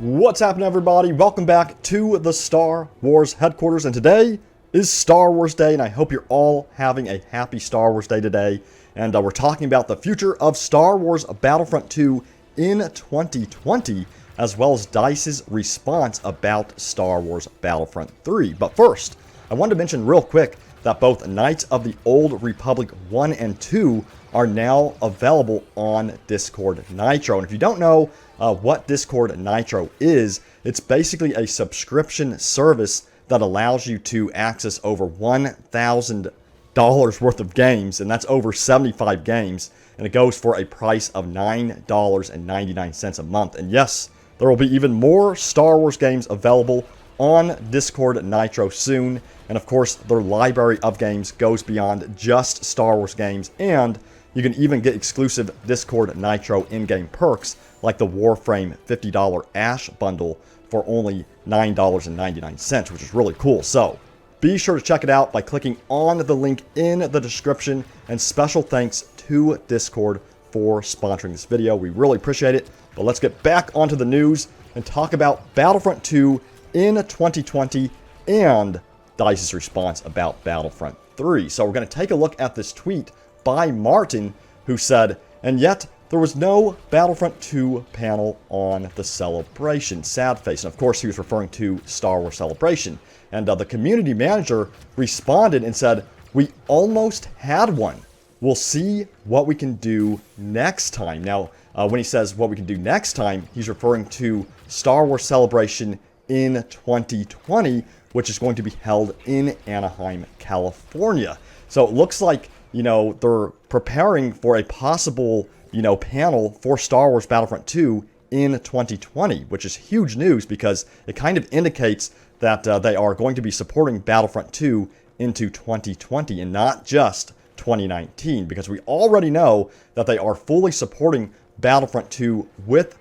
What's happening, everybody? Welcome back to the Star Wars headquarters, and today is Star Wars Day, and I hope you're all having a happy Star Wars Day today. And we're talking about the future of Star Wars Battlefront 2 in 2020, as well as DICE's response about Star Wars Battlefront 3. But first, I wanted to mention real quick that both Knights of the Old Republic 1 and 2 are now available on Discord Nitro. And if you don't know what Discord Nitro is, it's basically a subscription service that allows you to access over $1,000 worth of games, and that's over 75 games, and it goes for a price of $9.99 a month. And yes, there will be even more Star Wars games available on Discord Nitro soon, and of course their library of games goes beyond just Star Wars games, and you can even get exclusive Discord Nitro in-game perks like the Warframe $50 Ash bundle for only $9.99, which is really cool. So be sure to check it out by clicking on the link in the description, and special thanks to Discord for sponsoring this video. We really appreciate it. But let's get back onto the news and talk about Battlefront 2 in 2020 and DICE's response about Battlefront 3. So we're going to take a look at this tweet by Martin, who said, "And yet there was no Battlefront 2 panel on the Celebration. Sad face." And of course he was referring to Star Wars Celebration. And the community manager responded and said, "We almost had one. We'll see what we can do next time." Now, when he says what we can do next time, he's referring to Star Wars Celebration in 2020, which is going to be held in Anaheim, California. So it looks like, they're preparing for a possible, panel for Star Wars Battlefront 2 in 2020, which is huge news because it kind of indicates that they are going to be supporting Battlefront 2 into 2020 and not just 2019, because we already know that they are fully supporting Battlefront 2 with,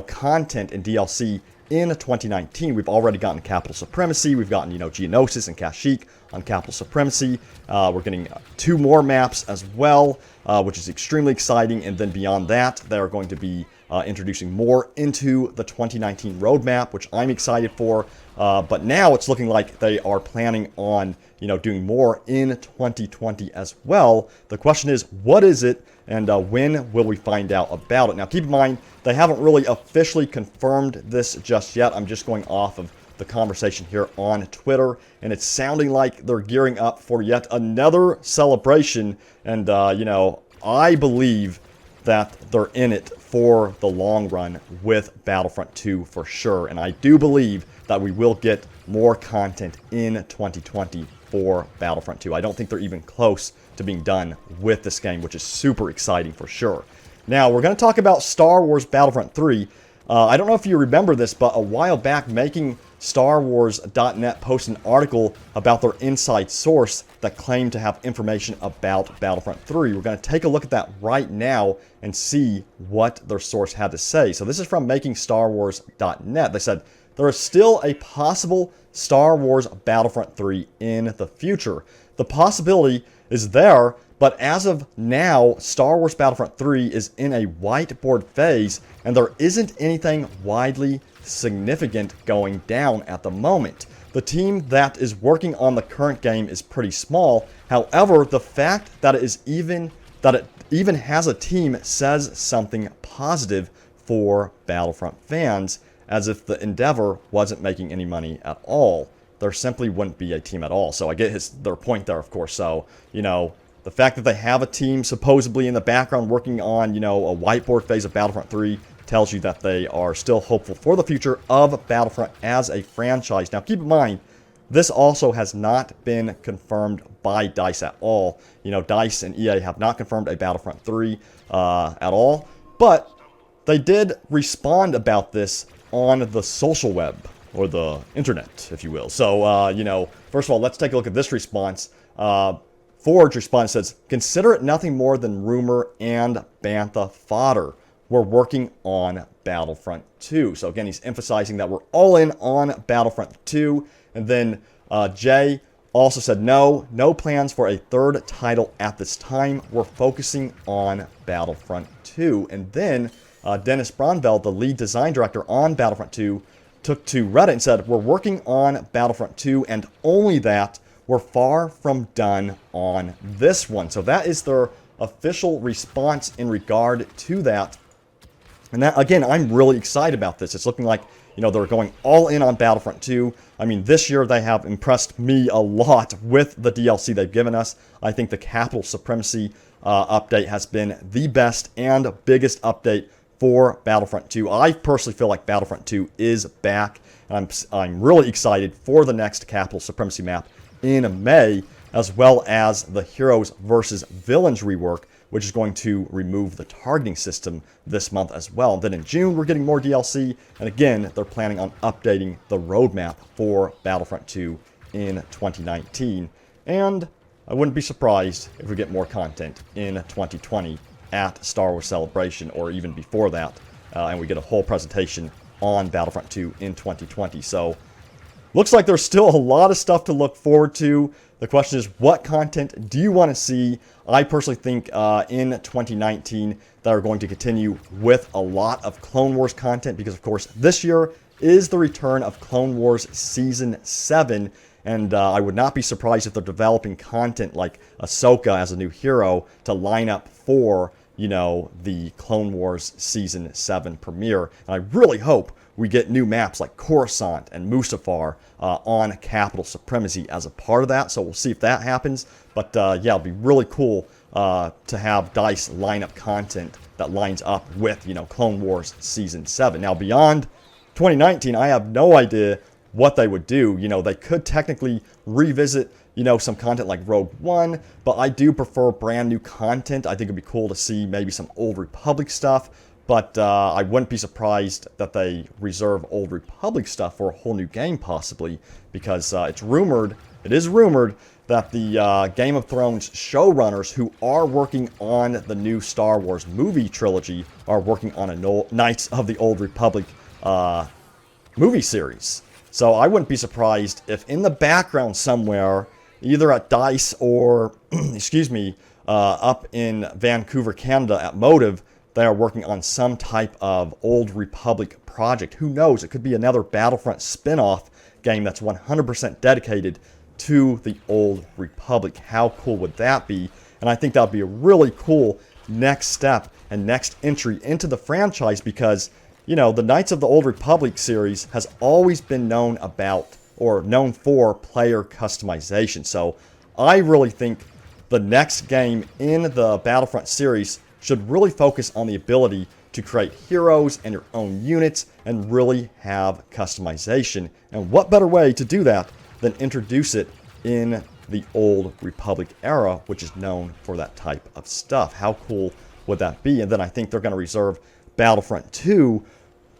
content and DLC in 2019. We've already gotten Capital Supremacy, we've gotten, Geonosis and Kashyyyk on Capital Supremacy. We're getting 2 more maps as well, which is extremely exciting. And then beyond that, they're going to be introducing more into the 2019 roadmap, which I'm excited for. But now it's looking like they are planning on, doing more in 2020 as well. The question is, what is it, and when will we find out about it? Now, keep in mind, they haven't really officially confirmed this just yet. I'm just going off of the conversation here on Twitter, and it's sounding like they're gearing up for yet another celebration. And, I believe that they're in it for the long run with Battlefront 2 for sure. And I do believe that we will get more content in 2020 for Battlefront 2. I don't think they're even close to being done with this game, which is super exciting for sure. Now, we're going to talk about Star Wars Battlefront 3. I don't know if you remember this, but a while back, MakingStarWars.net posted an article about their inside source that claimed to have information about Battlefront 3. We're going to take a look at that right now and see what their source had to say. So this is from MakingStarWars.net. They said, "There is still a possible Star Wars Battlefront 3 in the future. The possibility is there, but as of now, Star Wars Battlefront 3 is in a whiteboard phase, and there isn't anything widely significant going down at the moment. The team that is working on the current game is pretty small. However, the fact that it even has a team says something positive for Battlefront fans, as if the endeavor wasn't making any money at all. There simply wouldn't be a team at all." So I get their point there, of course. So, the fact that they have a team supposedly in the background working on, a whiteboard phase of Battlefront 3 tells you that they are still hopeful for the future of Battlefront as a franchise. Now, keep in mind, this also has not been confirmed by DICE at all. DICE and EA have not confirmed a Battlefront 3 at all, but they did respond about this on the social web, or the internet, if you will. So, first of all, let's take a look at this response. Forge response says, "Consider it nothing more than rumor and bantha fodder. We're working on Battlefront 2. So again, he's emphasizing that we're all in on Battlefront 2. And then Jay also said, no plans for a third title at this time. We're focusing on Battlefront 2. And then Dennis Bronveld, the lead design director on Battlefront 2, took to Reddit and said, "We're working on Battlefront 2, and only that, we're far from done on this one." So that is their official response in regard to that. And that, again, I'm really excited about this. It's looking like, they're going all in on Battlefront 2. I mean, this year they have impressed me a lot with the DLC they've given us. I think the Capital Supremacy update has been the best and biggest update for Battlefront 2. I personally feel like Battlefront 2 is back, and I'm really excited for the next Capital Supremacy map in May, as well as the Heroes versus Villains rework, which is going to remove the targeting system this month as well. And then in June, we're getting more DLC, and again, they're planning on updating the roadmap for Battlefront 2 in 2019. And I wouldn't be surprised if we get more content in 2020 at Star Wars Celebration, or even before that, and we get a whole presentation on Battlefront 2 in 2020. So, looks like there's still a lot of stuff to look forward to. The question is, what content do you want to see? I personally think in 2019 that are going to continue with a lot of Clone Wars content, because of course this year is the return of Clone Wars Season 7, and I would not be surprised if they're developing content like Ahsoka as a new hero to line up for, the Clone Wars Season 7 premiere. And I really hope we get new maps like Coruscant and Mustafar on Capital Supremacy as a part of that. So we'll see if that happens. But yeah, it'll be really cool to have DICE line up content that lines up with, Clone Wars Season 7. Now, beyond 2019, I have no idea what they would do. They could technically revisit, some content like Rogue One, but I do prefer brand new content. I think it'd be cool to see maybe some Old Republic stuff. But I wouldn't be surprised that they reserve Old Republic stuff for a whole new game, possibly, because it is rumored that the Game of Thrones showrunners who are working on the new Star Wars movie trilogy are working on a Knights of the Old Republic movie series. So I wouldn't be surprised if in the background somewhere, either at DICE or, up in Vancouver, Canada at Motive, they are working on some type of Old Republic project. Who knows? It could be another Battlefront spin-off game that's 100% dedicated to the Old Republic. How cool would that be? And I think that would be a really cool next step and next entry into the franchise, because, the Knights of the Old Republic series has always been known for player customization. So I really think the next game in the Battlefront series should really focus on the ability to create heroes and your own units and really have customization. And what better way to do that than introduce it in the Old Republic era, which is known for that type of stuff. How cool would that be? And then I think they're going to reserve Battlefront 2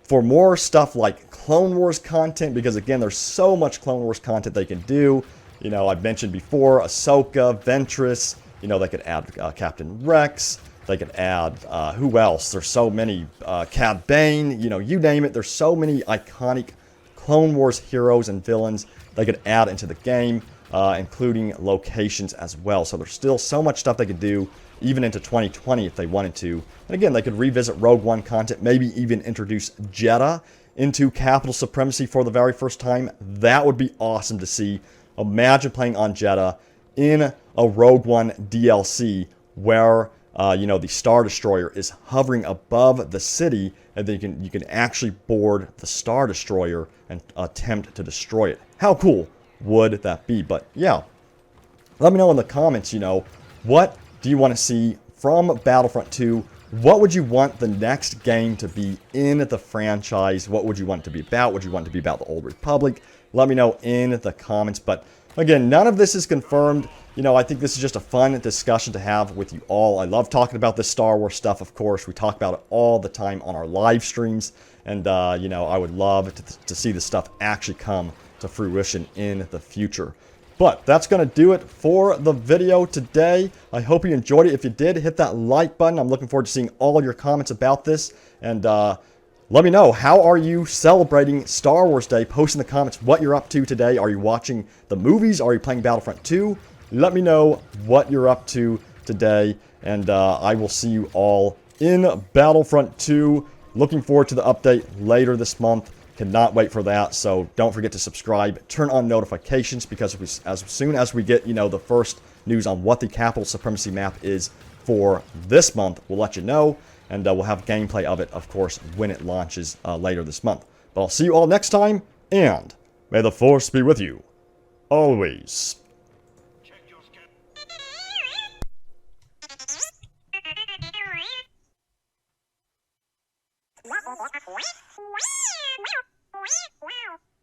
for more stuff like Clone Wars content, because again, there's so much Clone Wars content they can do. I've mentioned before, Ahsoka, Ventress, they could add Captain Rex. They could add, who else? There's so many, Cad Bane, you name it. There's so many iconic Clone Wars heroes and villains they could add into the game, including locations as well. So there's still so much stuff they could do, even into 2020 if they wanted to. And again, they could revisit Rogue One content, maybe even introduce Jedha into Capital Supremacy for the very first time. That would be awesome to see. Imagine playing on Jedha in a Rogue One DLC where the Star Destroyer is hovering above the city, and then you can actually board the Star Destroyer and attempt to destroy it. How cool would that be? But yeah, let me know in the comments, what do you want to see from Battlefront 2? What would you want the next game to be in the franchise? What would you want it to be about? Would you want it to be about the Old Republic? Let me know in the comments. But again, none of this is confirmed. I think this is just a fun discussion to have with you all. I love talking about this Star Wars stuff, of course. We talk about it all the time on our live streams. And, I would love to see this stuff actually come to fruition in the future. But that's going to do it for the video today. I hope you enjoyed it. If you did, hit that like button. I'm looking forward to seeing all your comments about this. And let me know, how are you celebrating Star Wars Day? Post in the comments what you're up to today. Are you watching the movies? Are you playing Battlefront 2? Let me know what you're up to today. And I will see you all in Battlefront 2. Looking forward to the update later this month. Cannot wait for that, so don't forget to subscribe. Turn on notifications, because as soon as we get, the first news on what the Capital Supremacy map is for this month, we'll let you know, and we'll have gameplay of it, of course, when it launches later this month. But I'll see you all next time, and may the Force be with you always.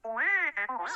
Wow.